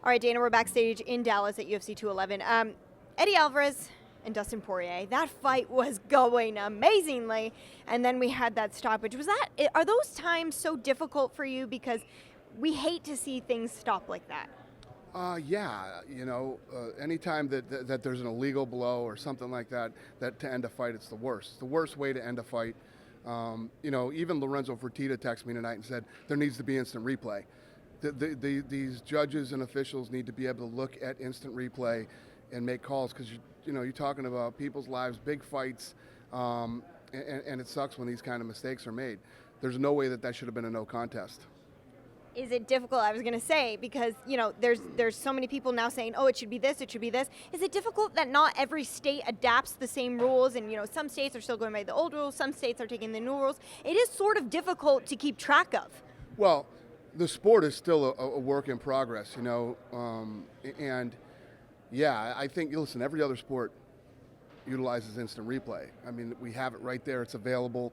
All right, Dana, we're backstage in Dallas at UFC 211. Eddie Alvarez and Dustin Poirier, that fight was going amazingly, and then we had that stoppage. Are those times so difficult for you because we hate to see things stop like that? Yeah, anytime that there's an illegal blow or something like that, to end a fight, it's the worst. It's the worst way to end a fight. Even Lorenzo Fertitta texted me tonight and said there needs to be instant replay. These judges and officials need to be able to look at instant replay and make calls because you're talking about people's lives, big fights, and it sucks when these kind of mistakes are made. There's no way that should have been a no contest. Is it difficult? I was going to say, because there's so many people now saying, oh, it should be this, it should be this. Is it difficult that not every state adapts the same rules, and some states are still going by the old rules, some states are taking the new rules? It is sort of difficult to keep track of. Well, the sport is still a work in progress, and yeah, I think, listen, every other sport utilizes instant replay. I mean, we have it right there. It's available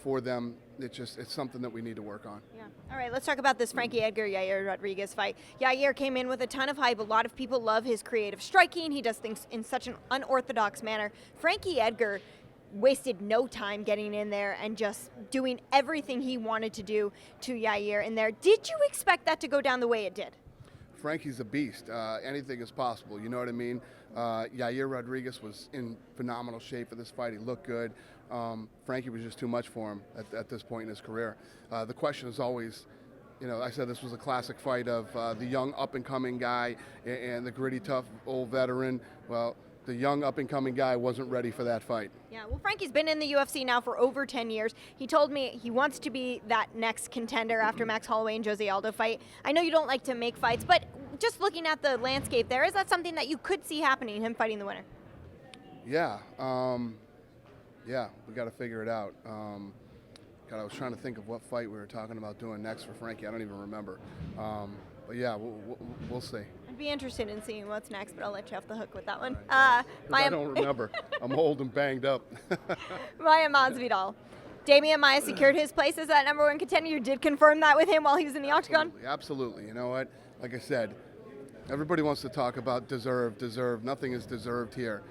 for them. It's something that we need to work on. Yeah. All right, let's talk about this Frankie Edgar-Yair Rodriguez fight. Yair came in with a ton of hype. A lot of people love his creative striking. He does things in such an unorthodox manner. Frankie Edgar wasted no time getting in there and just doing everything he wanted to do to Yair in there. Did you expect that to go down the way it did? Frankie's a beast. Anything is possible. You know what I mean? Yair Rodriguez was in phenomenal shape for this fight. He looked good. Frankie was just too much for him at this point in his career. The question is always, I said this was a classic fight of the young up-and-coming guy and the gritty, tough old veteran. Well, the young up-and-coming guy wasn't ready for that fight. Yeah, well, Frankie's been in the UFC now for over 10 years. He told me he wants to be that next contender after Max Holloway and Jose Aldo fight. I know you don't like to make fights, but just looking at the landscape there, is that something that you could see happening, him fighting the winner? Yeah. We got to figure it out. I was trying to think of what fight we were talking about doing next for Frankie. I don't even remember. But yeah, we'll see. I'd be interested in seeing what's next, but I'll let you off the hook with that one. I don't remember. I'm old and banged up. Maya Masvidal. Damian Maia secured his place as that number one contender. You did confirm that with him while he was in the octagon? Absolutely. You know what? Like I said, everybody wants to talk about deserved. Nothing is deserved here.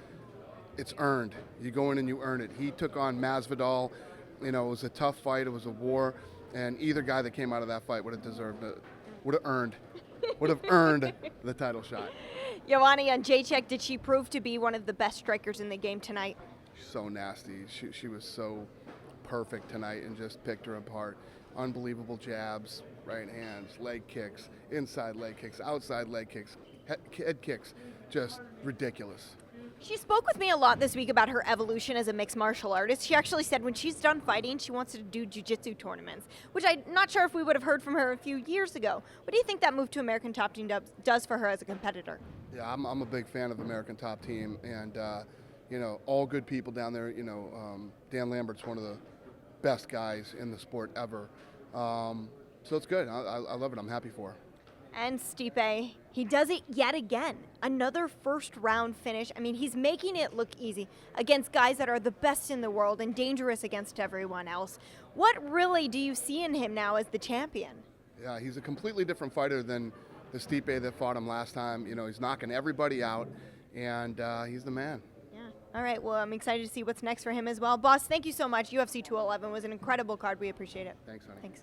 It's earned. You go in and you earn it. He took on Masvidal. It was a tough fight. It was a war. And either guy that came out of that fight would have deserved it. Would have earned the title shot. Joanna Jędrzejczyk, did she prove to be one of the best strikers in the game tonight? So nasty. She was so perfect tonight and just picked her apart. Unbelievable jabs, right hands, leg kicks, inside leg kicks, outside leg kicks, head kicks. Just ridiculous. She spoke with me a lot this week about her evolution as a mixed martial artist. She actually said when she's done fighting, she wants to do jiu-jitsu tournaments, which I'm not sure if we would have heard from her a few years ago. What do you think that move to American Top Team does for her as a competitor? Yeah, I'm a big fan of American Top Team, and all good people down there. Dan Lambert's one of the best guys in the sport ever. So it's good. I love it. I'm happy for her. And Stipe, he does it yet again. Another first-round finish. I mean, he's making it look easy against guys that are the best in the world and dangerous against everyone else. What really do you see in him now as the champion? Yeah, he's a completely different fighter than the Stipe that fought him last time. He's knocking everybody out, and he's the man. Yeah. All right, well, I'm excited to see what's next for him as well. Boss, thank you so much. UFC 211 was an incredible card. We appreciate it. Thanks, honey. Thanks.